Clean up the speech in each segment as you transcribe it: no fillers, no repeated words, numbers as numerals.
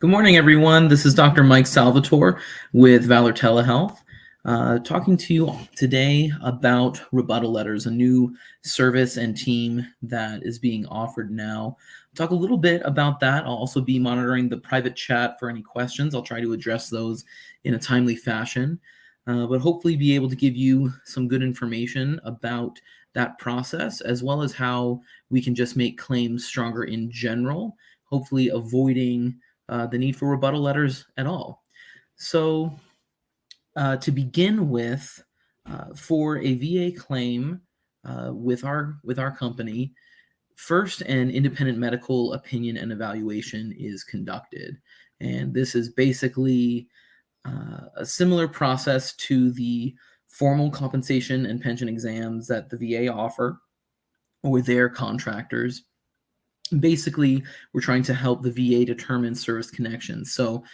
Good morning, everyone. This is Dr. Mike Salvatore with Valor Telehealth, talking to you today about Rebuttal Letters, a new service and team that is being offered now. Talk a little bit about that. I'll also be monitoring the private chat for any questions. I'll try to address those in a timely fashion, but hopefully be able to give you some good information about that process, as well as how we can just make claims stronger in general, hopefully avoiding the need for rebuttal letters at all. So to begin with, for a VA claim with our company, first an independent medical opinion and evaluation is conducted. And this is basically a similar process to the formal compensation and pension exams that the VA offer or their contractors. Basically, we're trying to help the VA determine service connections. So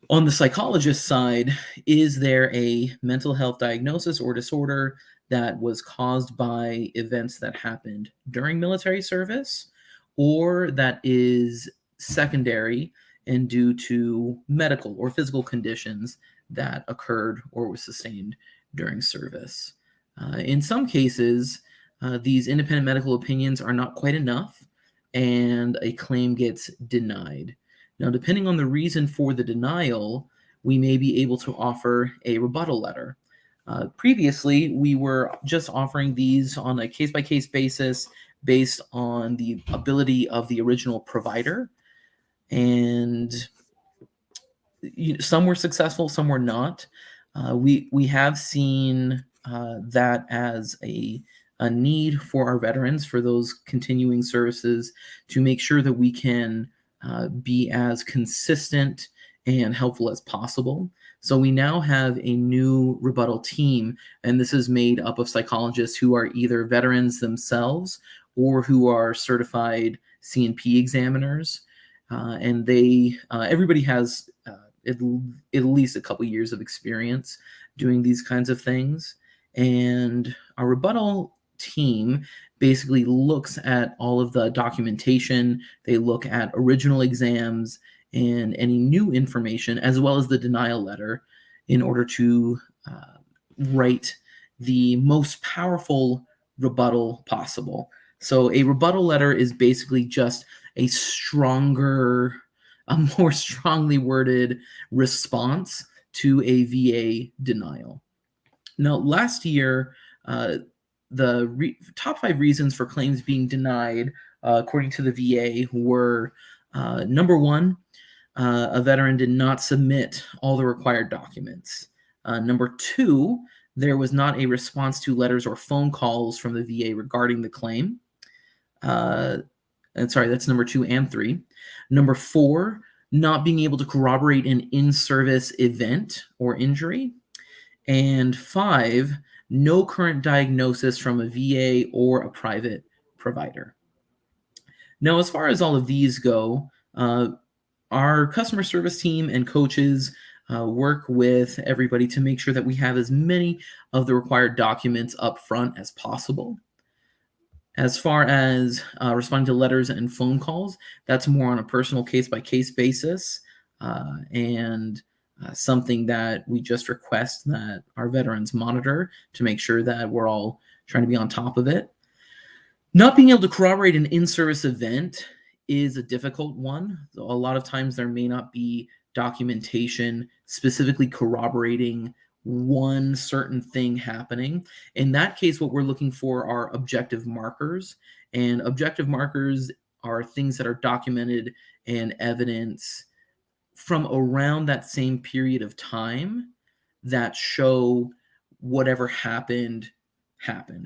on the psychologist side, is there a mental health diagnosis or disorder that was caused by events that happened during military service, or that is secondary and due to medical or physical conditions that occurred or were sustained during service? In some cases, these independent medical opinions are not quite enough, and a claim gets denied. Now, depending on the reason for the denial, we may be able to offer a rebuttal letter. Previously, we were just offering these on a case-by-case basis based on the ability of the original provider. And some were successful, some were not. We have seen that as a need for our veterans, for those continuing services, to make sure that we can be as consistent and helpful as possible. So we now have a new rebuttal team, and this is made up of psychologists who are either veterans themselves or who are certified C&P examiners. And everybody has at least a couple years of experience doing these kinds of things. And our rebuttal team basically looks at all of the documentation. They look at original exams and any new information, as well as the denial letter, in order to write the most powerful rebuttal possible. So a rebuttal letter is basically just a more strongly worded response to a VA denial. Now, last year, the top 5 reasons for claims being denied, according to the VA, were number 1, a veteran did not submit all the required documents. Number 2, there was not a response to letters or phone calls from the VA regarding the claim. That's number 2 and 3. Number 4, not being able to corroborate an in-service event or injury. And 5, no current diagnosis from a VA or a private provider. Now, as far as all of these go, our customer service team and coaches work with everybody to make sure that we have as many of the required documents up front as possible. As far as responding to letters and phone calls, that's more on a personal case-by-case basis, and something that we just request that our veterans monitor to make sure that we're all trying to be on top of it. Not being able to corroborate an in-service event is a difficult one. So a lot of times there may not be documentation specifically corroborating one certain thing happening. In that case, what we're looking for are objective markers, and objective markers are things that are documented and evidence from around that same period of time that show whatever happened.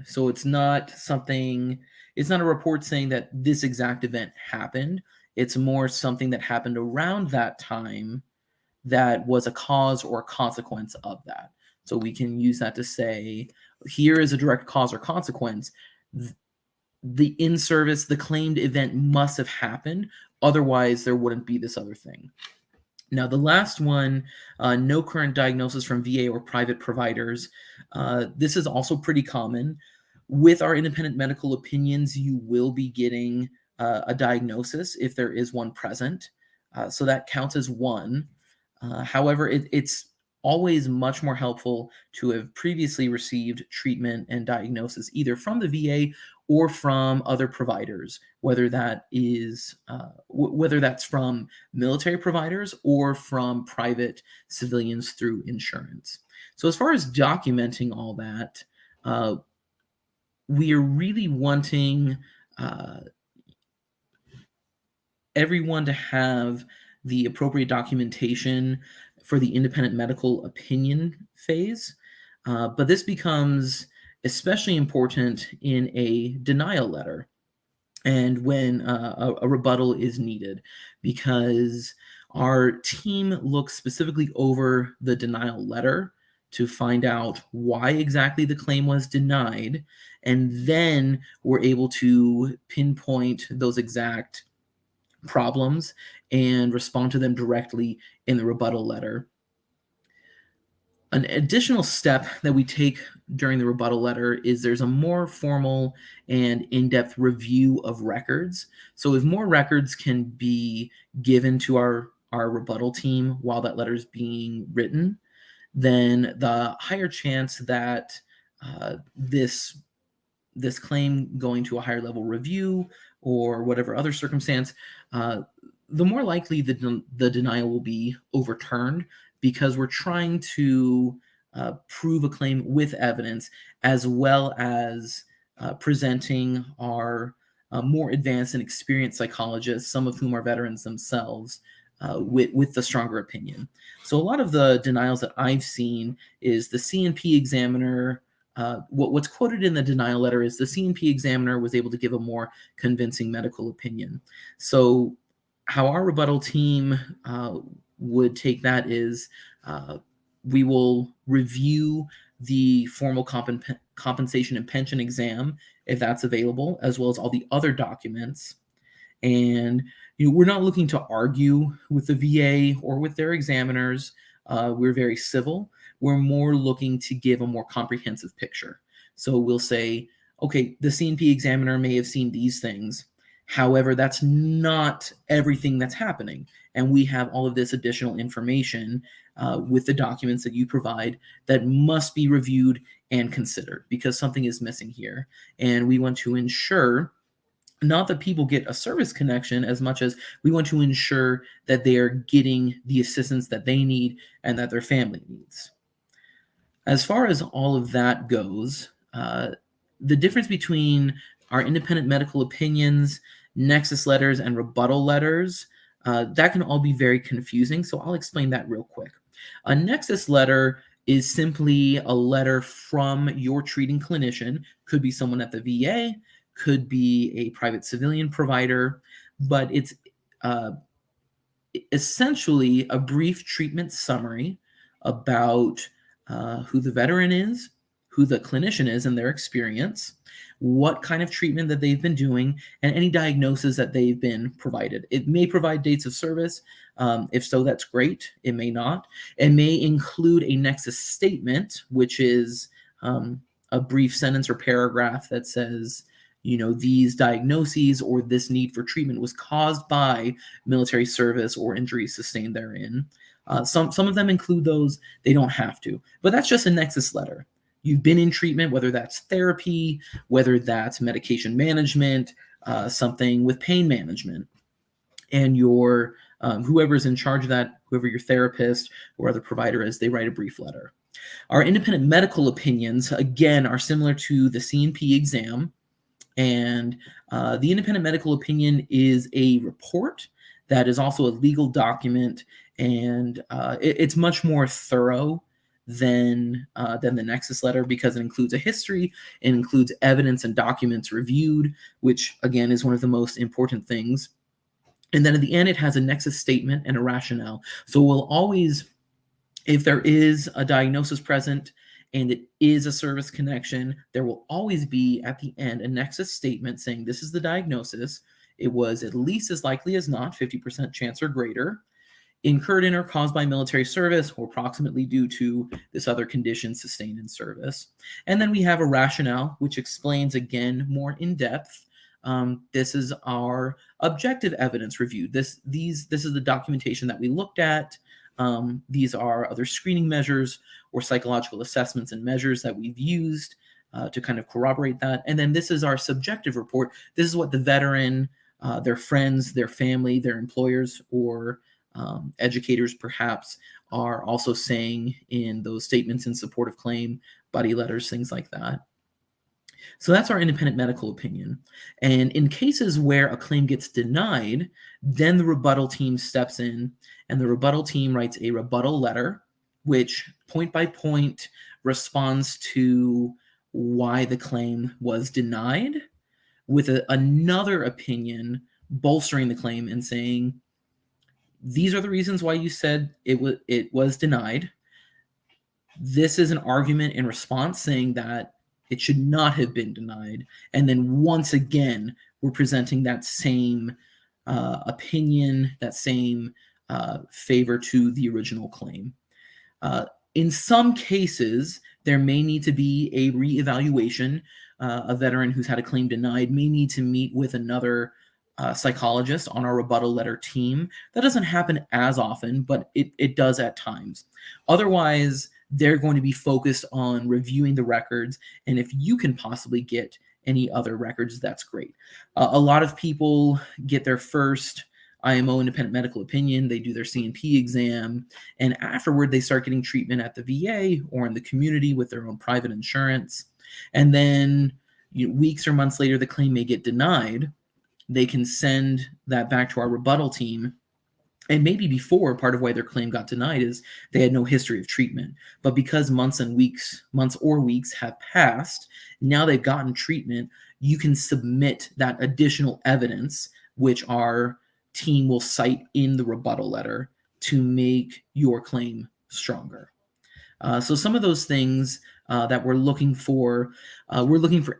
So it's not a report saying that this exact event happened. It's more something that happened around that time that was a cause or consequence of that. So we can use that to say, here is a direct cause or consequence. The in-service, the claimed event must have happened. Otherwise, there wouldn't be this other thing. Now, the last one, no current diagnosis from VA or private providers. This is also pretty common. With our independent medical opinions, you will be getting a diagnosis if there is one present. So that counts as one. However, it's always much more helpful to have previously received treatment and diagnosis either from the VA or from other providers, whether that's from military providers or from private civilians through insurance. So as far as documenting all that, uh, we are really wanting uh, everyone to have the appropriate documentation for the independent medical opinion phase. But this becomes especially important in a denial letter and when a rebuttal is needed, because our team looks specifically over the denial letter to find out why exactly the claim was denied, and then we're able to pinpoint those exact problems and respond to them directly in the rebuttal letter. An additional step that we take during the rebuttal letter is there's a more formal and in-depth review of records. So if more records can be given to our rebuttal team while that letter is being written, then the higher chance that this claim going to a higher level review or whatever other circumstance, the more likely the denial will be overturned, because we're trying to prove a claim with evidence, as well as presenting our more advanced and experienced psychologists, some of whom are veterans themselves, with the stronger opinion. So a lot of the denials that I've seen is the C&P examiner. What's quoted in the denial letter is the C&P examiner was able to give a more convincing medical opinion. So how our rebuttal team would take that is we will review the formal compensation and pension exam, if that's available, as well as all the other documents. And we're not looking to argue with the VA or with their examiners. We're very civil. We're more looking to give a more comprehensive picture. So we'll say, okay, the C&P examiner may have seen these things. However, that's not everything that's happening. And we have all of this additional information with the documents that you provide that must be reviewed and considered, because something is missing here. And we want to ensure not that people get a service connection as much as we want to ensure that they are getting the assistance that they need and that their family needs. As far as all of that goes, the difference between our independent medical opinions, nexus letters, and rebuttal letters, that can all be very confusing. So I'll explain that real quick. A nexus letter is simply a letter from your treating clinician. Could be someone at the VA, could be a private civilian provider, but it's essentially a brief treatment summary about who the veteran is, who the clinician is and their experience, what kind of treatment that they've been doing, and any diagnosis that they've been provided. It may provide dates of service. If so, that's great. It may not. It may include a nexus statement, which is a brief sentence or paragraph that says, these diagnoses or this need for treatment was caused by military service or injuries sustained therein. Some of them include those. They don't have to. But that's just a nexus letter. You've been in treatment, whether that's therapy, whether that's medication management, something with pain management. And your whoever's in charge of that, whoever your therapist or other provider is, they write a brief letter. Our independent medical opinions, again, are similar to the C&P exam. And the independent medical opinion is a report that is also a legal document, and it's much more thorough than the nexus letter, because it includes a history, it includes evidence and documents reviewed, which again is one of the most important things. And then at the end, it has a nexus statement and a rationale. So we'll always, if there is a diagnosis present and it is a service connection, there will always be at the end a nexus statement saying this is the diagnosis. It was at least as likely as not, 50% chance or greater, incurred in or caused by military service, or approximately due to this other condition sustained in service. And then we have a rationale, which explains again more in depth This is our objective evidence review. This is the documentation that we looked at. These are other screening measures or psychological assessments and measures that we've used to kind of corroborate that. And then this is our subjective report. This is what the veteran, their friends, their family, their employers, or educators perhaps are also saying in those statements in support of claim, buddy letters, things like that. So that's our independent medical opinion. And in cases where a claim gets denied, then the rebuttal team steps in, and the rebuttal team writes a rebuttal letter, which point by point responds to why the claim was denied, with another opinion bolstering the claim and saying, these are the reasons why you said it was denied. This is an argument in response saying that it should not have been denied. And then once again, we're presenting that same opinion, that same favor to the original claim. In some cases, there may need to be a reevaluation. A veteran who's had a claim denied may need to meet with another psychologist on our rebuttal letter team. That doesn't happen as often, but it does at times. Otherwise, they're going to be focused on reviewing the records, and if you can possibly get any other records, that's great. A lot of people get their first IMO, independent medical opinion, they do their C&P exam, and afterward they start getting treatment at the VA or in the community with their own private insurance. And then weeks or months later, the claim may get denied. They can send that back to our rebuttal team. And maybe before, part of why their claim got denied is they had no history of treatment. But because months or weeks have passed, now they've gotten treatment, you can submit that additional evidence, which our team will cite in the rebuttal letter to make your claim stronger. So some of those things that we're looking for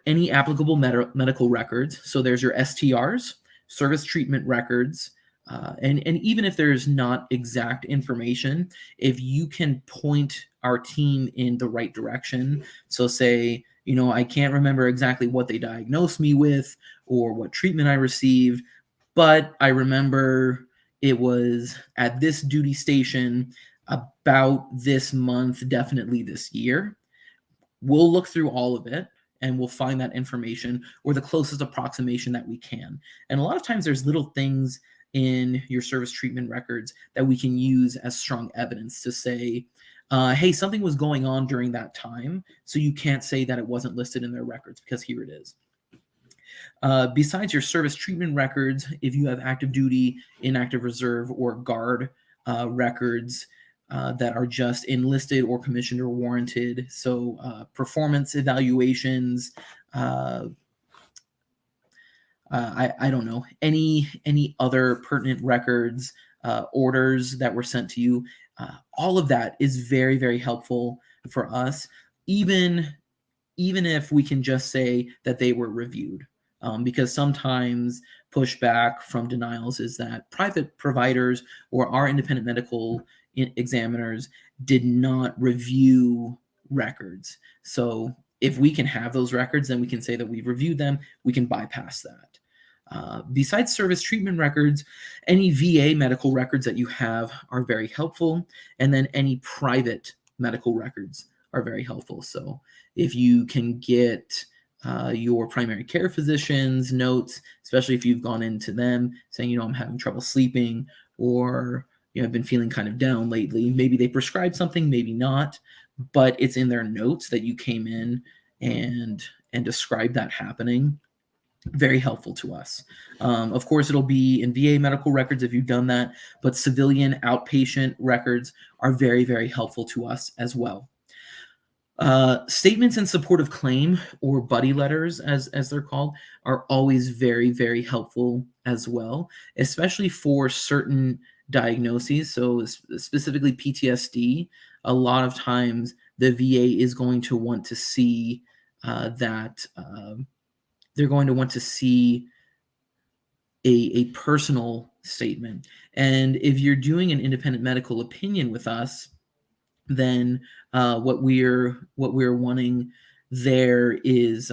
any applicable medical records. So there's your STRs, service treatment records, and even if there's not exact information, if you can point our team in the right direction, so say, I can't remember exactly what they diagnosed me with or what treatment I received, but I remember it was at this duty station about this month, definitely this year. We'll look through all of it and we'll find that information or the closest approximation that we can. And a lot of times there's little things in your service treatment records that we can use as strong evidence to say, hey, something was going on during that time, so you can't say that it wasn't listed in their records because here it is. Besides your service treatment records, if you have active duty, inactive reserve, or guard records that are just enlisted or commissioned or warranted, so performance evaluations, I don't know, any other pertinent records, orders that were sent to you, all of that is very, very helpful for us, even if we can just say that they were reviewed. Because sometimes pushback from denials is that private providers or our independent medical examiners did not review records. So if we can have those records, then we can say that we've reviewed them. We can bypass that. Besides service treatment records, any VA medical records that you have are very helpful. And then any private medical records are very helpful. So if you can get your primary care physician's notes, especially if you've gone into them saying, I'm having trouble sleeping, or I've been feeling kind of down lately. Maybe they prescribed something, maybe not, but it's in their notes that you came in and described that happening. Very helpful to us. Of course, it'll be in VA medical records if you've done that, but civilian outpatient records are very, very helpful to us as well. Statements in support of claim, or buddy letters as they're called, are always very, very helpful as well, especially for certain diagnoses. So specifically PTSD, a lot of times the VA is going to want to see they're going to want to see a personal statement. And if you're doing an independent medical opinion with us, then what we're wanting there is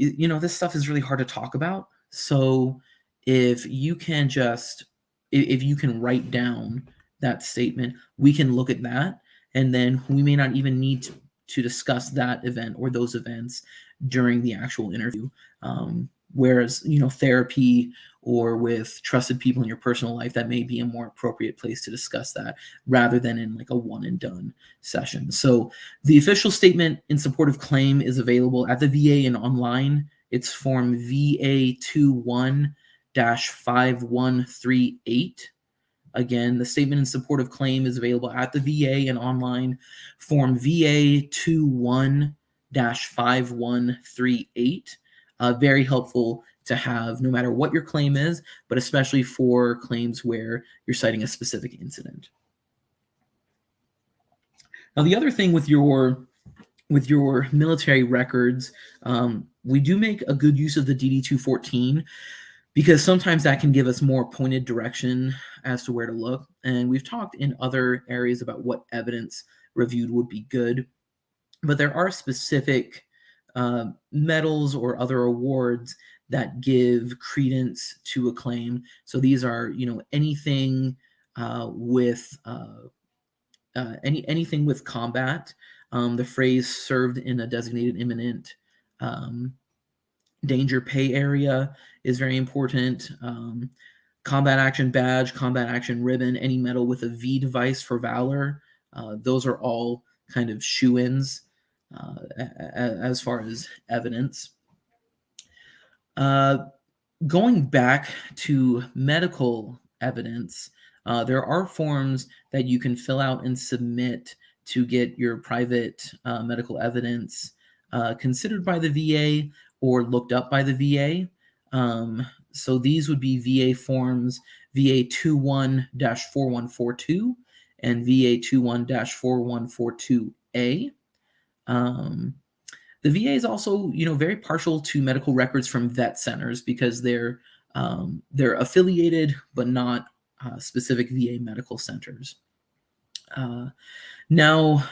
this stuff is really hard to talk about. So if you can write down that statement, we can look at that, and then we may not even need to discuss that event or those events during the actual interview. Whereas, therapy or with trusted people in your personal life, that may be a more appropriate place to discuss that rather than in like a one and done session. So the official statement in support of claim is available at the VA and online. It's form VA21-5138. Again, the statement in support of claim is available at the VA and online, form VA21-5138. Very helpful to have no matter what your claim is, but especially for claims where you're citing a specific incident. Now, the other thing with your military records, we do make a good use of the DD-214 because sometimes that can give us more pointed direction as to where to look. And we've talked in other areas about what evidence reviewed would be good, but there are specific medals or other awards that give credence to a claim. So these are, anything with anything with combat. The phrase "served in a designated imminent danger pay area" is very important. Combat action badge, combat action ribbon, any medal with a V device for valor. Those are all kind of shoe-ins as far as evidence. Going back to medical evidence, there are forms that you can fill out and submit to get your private medical evidence considered by the VA or looked up by the VA. So these would be VA forms VA21-4142 and VA21-4142A. The VA is also, very partial to medical records from vet centers because they're affiliated but not specific VA medical centers. Now,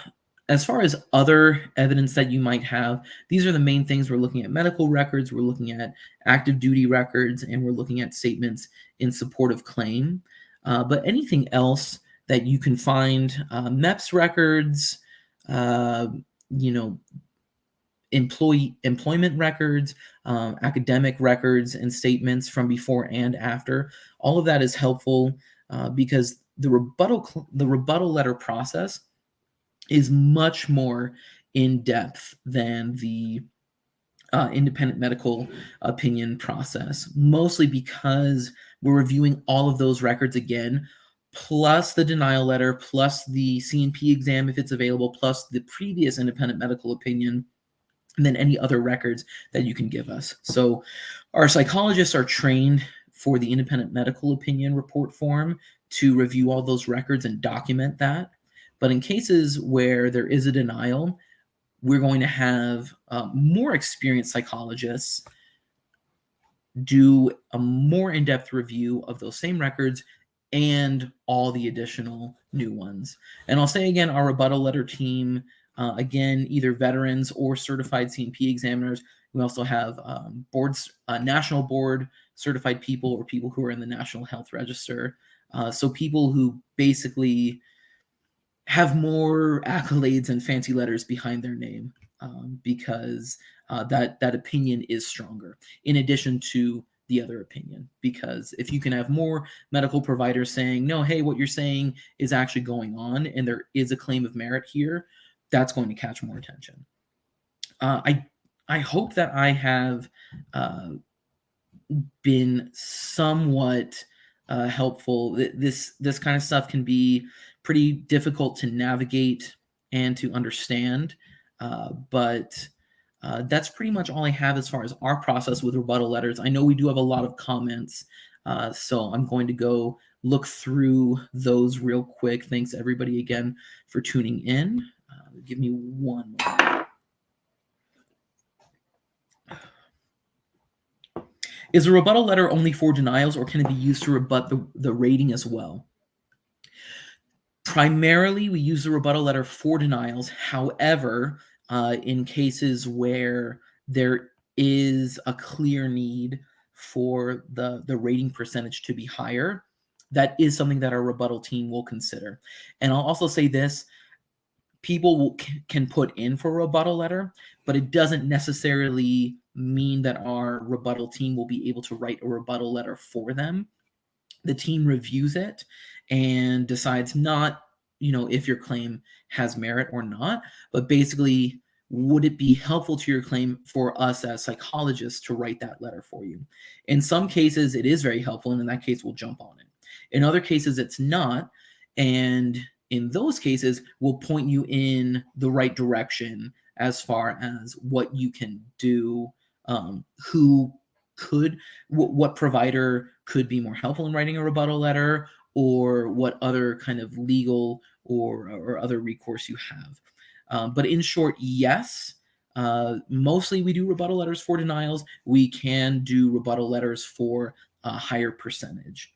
as far as other evidence that you might have, these are the main things. We're looking at medical records, we're looking at active duty records, and we're looking at statements in support of claim. But anything else that you can find, MEPS records, employment records, academic records, and statements from before and after, all of that is helpful because the rebuttal letter process is much more in depth than the independent medical opinion process, mostly because we're reviewing all of those records again, plus the denial letter, plus the C&P exam if it's available, plus the previous independent medical opinion, and then any other records that you can give us. So our psychologists are trained for the independent medical opinion report form to review all those records and document that. But in cases where there is a denial, we're going to have more experienced psychologists do a more in-depth review of those same records and all the additional new ones. And I'll say again, our rebuttal letter team, again, either veterans or certified C&P examiners. We also have national board certified people or people who are in the National Health Register. So people who basically have more accolades and fancy letters behind their name because that opinion is stronger, in addition to the other opinion. Because if you can have more medical providers saying, no, hey, what you're saying is actually going on and there is a claim of merit here, that's going to catch more attention. I hope that I have been somewhat helpful. This kind of stuff can be pretty difficult to navigate and to understand, but that's pretty much all I have as far as our process with rebuttal letters. I know we do have a lot of comments, so I'm going to go look through those real quick. Thanks everybody again for tuning in. Give me one moment. Is a rebuttal letter only for denials, or can it be used to rebut the rating as well? Primarily, we use the rebuttal letter for denials. However, in cases where there is a clear need for the rating percentage to be higher, that is something that our rebuttal team will consider. And I'll also say this: people can put in for a rebuttal letter, but it doesn't necessarily mean that our rebuttal team will be able to write a rebuttal letter for them. The team reviews it and decides not, if your claim has merit or not, but basically, would it be helpful to your claim for us as psychologists to write that letter for you? In some cases, it is very helpful, and in that case, we'll jump on it. In other cases, it's not, and in those cases, we'll point you in the right direction as far as what you can do, who could, what provider could be more helpful in writing a rebuttal letter, or what other kind of legal or other recourse you have. But in short, yes, mostly we do rebuttal letters for denials. We can do rebuttal letters for a higher percentage.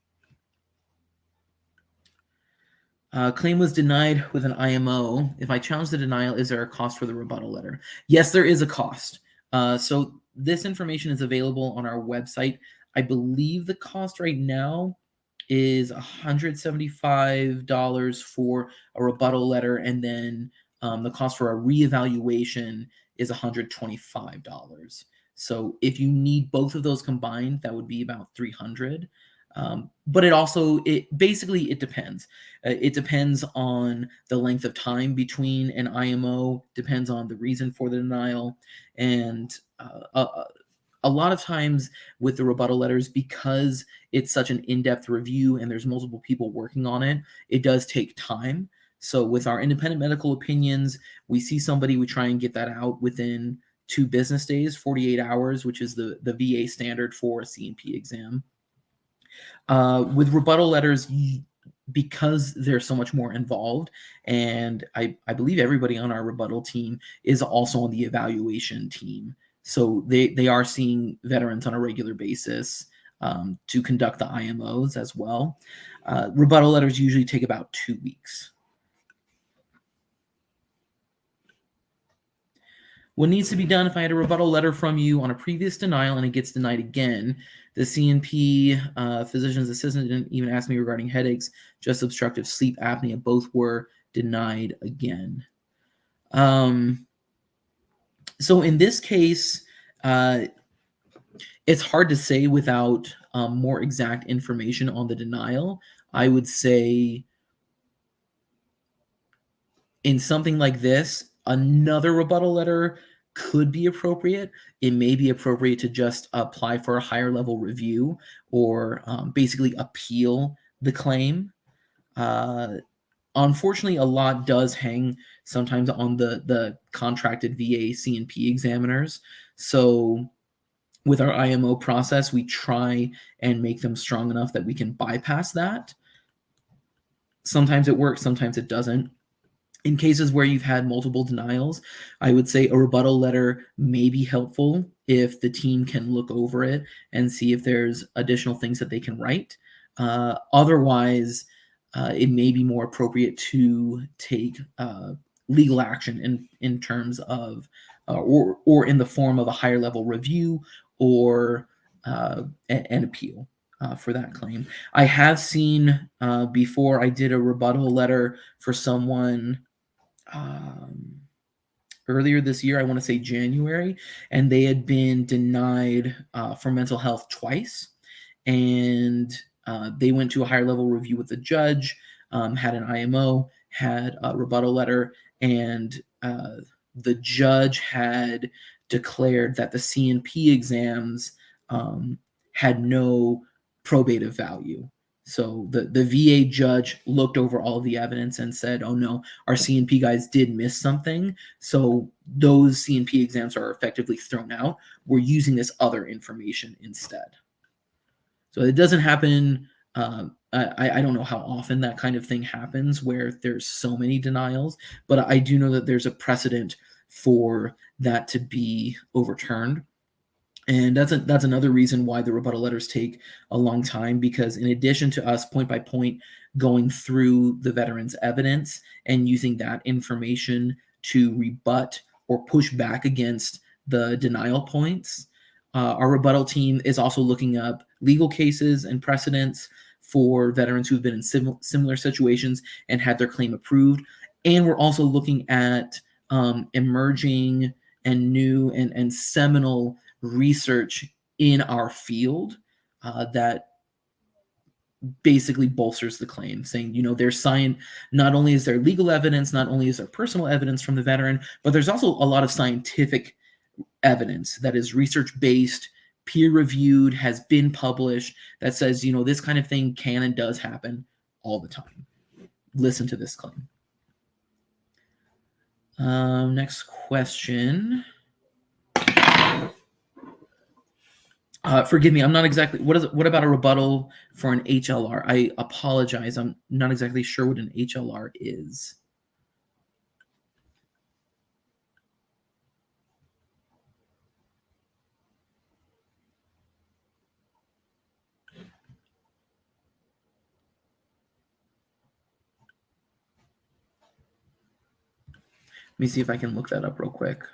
Claim was denied with an IMO. If I challenge the denial, is there a cost for the rebuttal letter? Yes, there is a cost. So this information is available on our website. I believe the cost right now is $175 for a rebuttal letter, and then the cost for a reevaluation is $125. So if you need both of those combined, that would be about $300. But it basically depends. It depends on the length of time between an IMO, depends on the reason for the denial, and a lot of times with the rebuttal letters, because it's such an in-depth review and there's multiple people working on it, it does take time. So with our independent medical opinions, we see somebody, we try and get that out within 2 business days, 48 hours, which is the VA standard for a C&P exam. With rebuttal letters, because there's so much more involved, and I believe everybody on our rebuttal team is also on the evaluation team. So they are seeing veterans on a regular basis to conduct the IMOs as well. Rebuttal letters usually take about 2 weeks. What needs to be done if I had a rebuttal letter from you on a previous denial and it gets denied again? The C&P physician's assistant didn't even ask me regarding headaches, just obstructive sleep apnea. Both were denied again. So in this case, it's hard to say without more exact information on the denial. I would say in something like this, another rebuttal letter could be appropriate. It may be appropriate to just apply for a higher level review or basically appeal the claim. Unfortunately, a lot does hang sometimes on the contracted VA C&P examiners. So with our IMO process, we try and make them strong enough that we can bypass that. Sometimes it works, sometimes it doesn't. In cases where you've had multiple denials, I would say a rebuttal letter may be helpful if the team can look over it and see if there's additional things that they can write. Otherwise, it may be more appropriate to take legal action in terms of or in the form of a higher level review or an appeal for that claim. I have seen before I did a rebuttal letter for someone earlier this year, I want to say January, and they had been denied for mental health twice. And they went to a higher level review with the judge, had an IMO, had a rebuttal letter, and the judge had declared that the C&P exams had no probative value. So the VA judge looked over all of the evidence and said, oh no, our C&P guys did miss something. So those C&P exams are effectively thrown out. We're using this other information instead. So it doesn't happen. I don't know how often that kind of thing happens where there's so many denials, but I do know that there's a precedent for that to be overturned. And that's another reason why the rebuttal letters take a long time, because in addition to us point by point going through the veteran's evidence and using that information to rebut or push back against the denial points, Our rebuttal team is also looking up legal cases and precedents for veterans who've been in similar situations and had their claim approved. And we're also looking at emerging and new and seminal research in our field that basically bolsters the claim, saying, there's science. Not only is there legal evidence, not only is there personal evidence from the veteran, but there's also a lot of scientific evidence that is research-based, peer-reviewed, has been published, that says, this kind of thing can and does happen all the time. Listen to this claim. Next question. Forgive me, I'm not exactly, what about a rebuttal for an HLR? I apologize, I'm not exactly sure what an HLR is. Let me see if I can look that up real quick.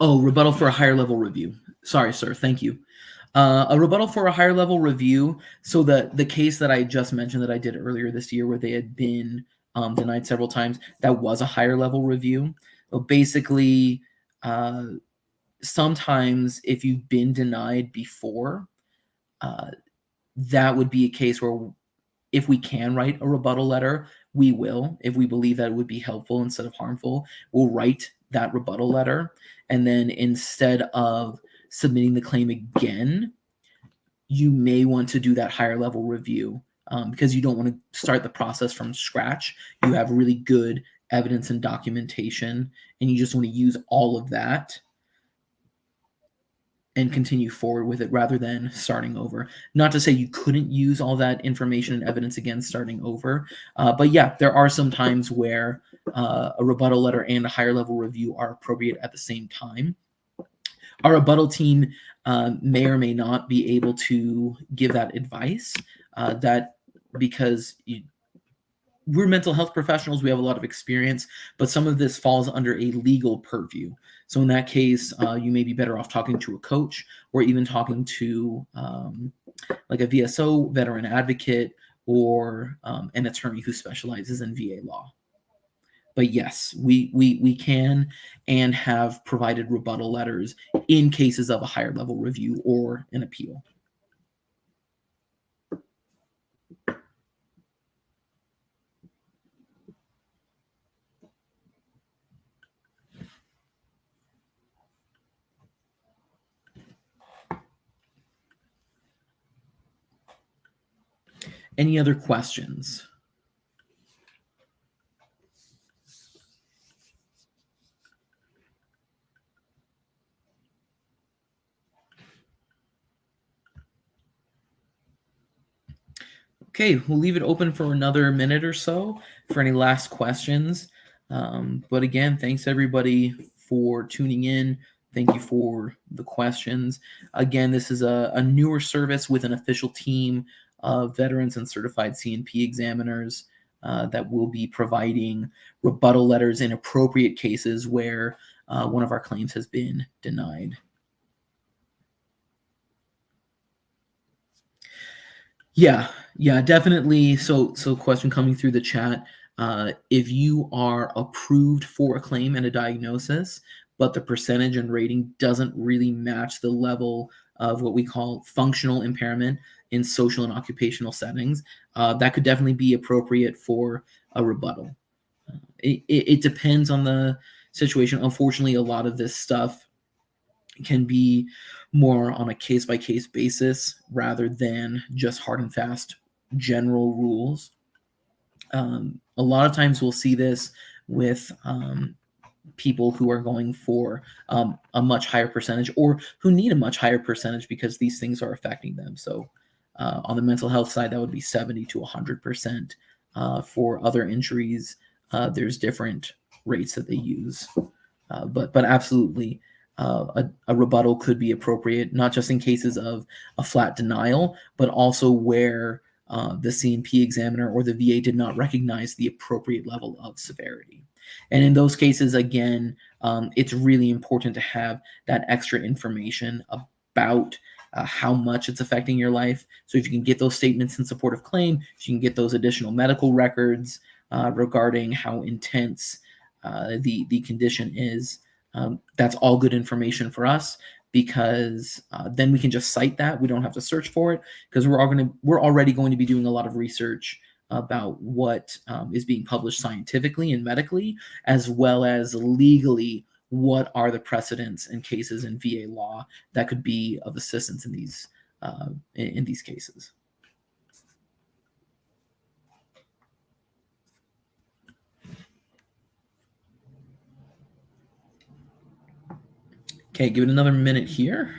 Oh, rebuttal for a higher level review. Sorry, sir. Thank you. A rebuttal for a higher level review. So the case that I just mentioned that I did earlier this year, where they had been denied several times, that was a higher level review. So basically, sometimes if you've been denied before, that would be a case where if we can write a rebuttal letter, we will. If we believe that it would be helpful instead of harmful, we'll write that rebuttal letter. And then instead of submitting the claim again, you may want to do that higher level review because you don't want to start the process from scratch. You have really good evidence and documentation, and you just want to use all of that and continue forward with it rather than starting over. Not to say you couldn't use all that information and evidence again starting over, but yeah, there are some times where a rebuttal letter and a higher level review are appropriate at the same time. Our rebuttal team may or may not be able to give that advice, because we're mental health professionals, we have a lot of experience, but some of this falls under a legal purview. So in that case, you may be better off talking to a coach or even talking to like a VSO, veteran advocate, or an attorney who specializes in VA law. But yes, we can and have provided rebuttal letters in cases of a higher level review or an appeal. Any other questions? Okay, we'll leave it open for another minute or so for any last questions. But again, thanks everybody for tuning in. Thank you for the questions. Again, this is a newer service with an official team of veterans and certified CNP examiners that will be providing rebuttal letters in appropriate cases where one of our claims has been denied. Yeah, definitely. So question coming through the chat. If you are approved for a claim and a diagnosis, but the percentage and rating doesn't really match the level of what we call functional impairment in social and occupational settings, that could definitely be appropriate for a rebuttal. It depends on the situation. Unfortunately, a lot of this stuff can be more on a case-by-case basis rather than just hard and fast general rules. A lot of times we'll see this with people who are going for a much higher percentage or who need a much higher percentage because these things are affecting them. So on the mental health side, that would be 70 to 100%. For other injuries, there's different rates that they use. But absolutely, a rebuttal could be appropriate, not just in cases of a flat denial, but also where the C&P examiner or the VA did not recognize the appropriate level of severity. And in those cases, again, it's really important to have that extra information about how much it's affecting your life. So if you can get those statements in support of claim, if you can get those additional medical records regarding how intense the condition is, that's all good information for us, because then we can just cite that. We don't have to search for it, because we're already going to be doing a lot of research about what is being published scientifically and medically, as well as legally. What are the precedents and cases in VA law that could be of assistance in these cases? Okay, give it another minute here.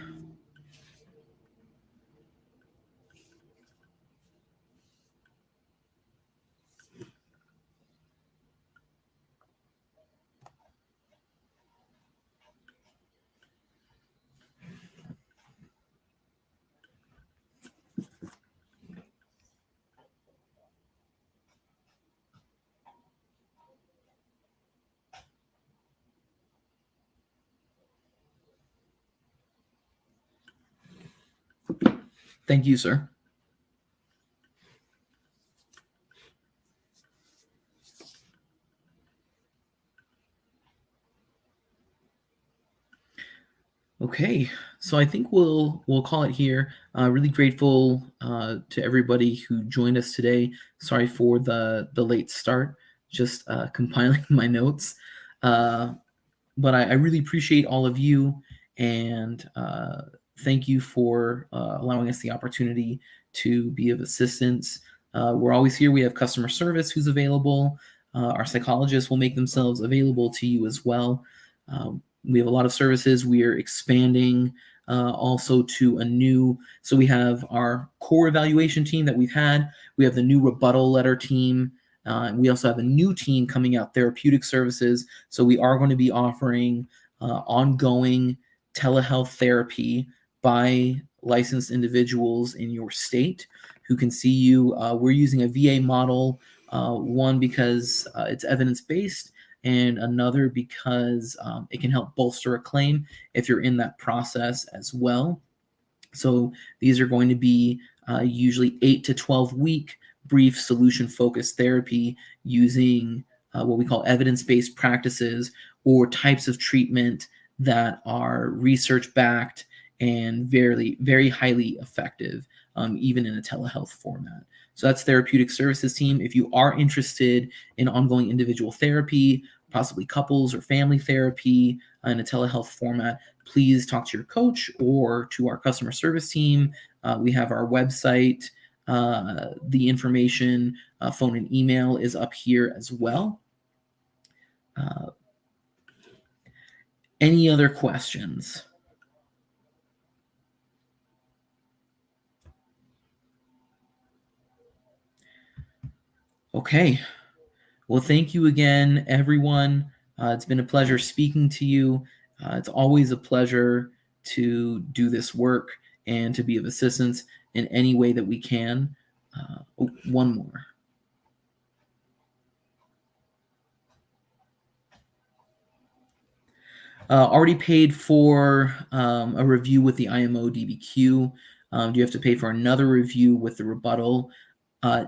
Thank you, sir. Okay, so I think we'll call it here. Really grateful to everybody who joined us today. Sorry for the late start, just compiling my notes. But I really appreciate all of you, and thank you for allowing us the opportunity to be of assistance. We're always here. We have customer service who's available. Our psychologists will make themselves available to you as well. We have a lot of services. We are expanding also to a new, so we have our core evaluation team that we've had. We have the new rebuttal letter team. We also have a new team coming out, therapeutic services. So we are going to be offering ongoing telehealth therapy by licensed individuals in your state who can see you. We're using a VA model, one because it's evidence-based, and another because it can help bolster a claim if you're in that process as well. So these are going to be usually 8 to 12 week brief solution focused therapy using what we call evidence-based practices or types of treatment that are research backed and very, very highly effective, even in a telehealth format. So that's therapeutic services team. If you are interested in ongoing individual therapy, possibly couples or family therapy in a telehealth format, please talk to your coach or to our customer service team. We have our website. The information, phone and email is up here as well. Any other questions? Okay. Well, thank you again, everyone. It's been a pleasure speaking to you. It's always a pleasure to do this work and to be of assistance in any way that we can. One more. Already paid for a review with the IMO DBQ. Do you have to pay for another review with the rebuttal?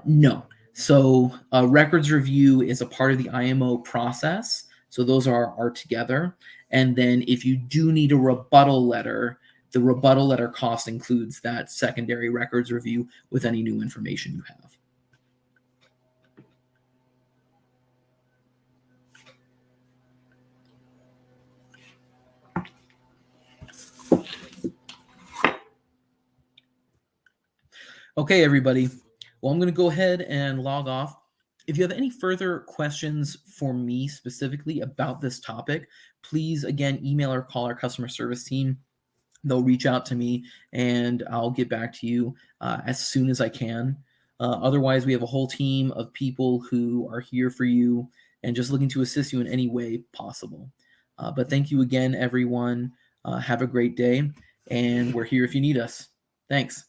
No. So records review is a part of the IMO process. So those are together. And then if you do need a rebuttal letter, the rebuttal letter cost includes that secondary records review with any new information you have. Okay, everybody. Well, I'm going to go ahead and log off. If you have any further questions for me specifically about this topic, please, again, email or call our customer service team. They'll reach out to me, and I'll get back to you as soon as I can. Otherwise, we have a whole team of people who are here for you and just looking to assist you in any way possible. But thank you again, everyone. Have a great day, and we're here if you need us. Thanks.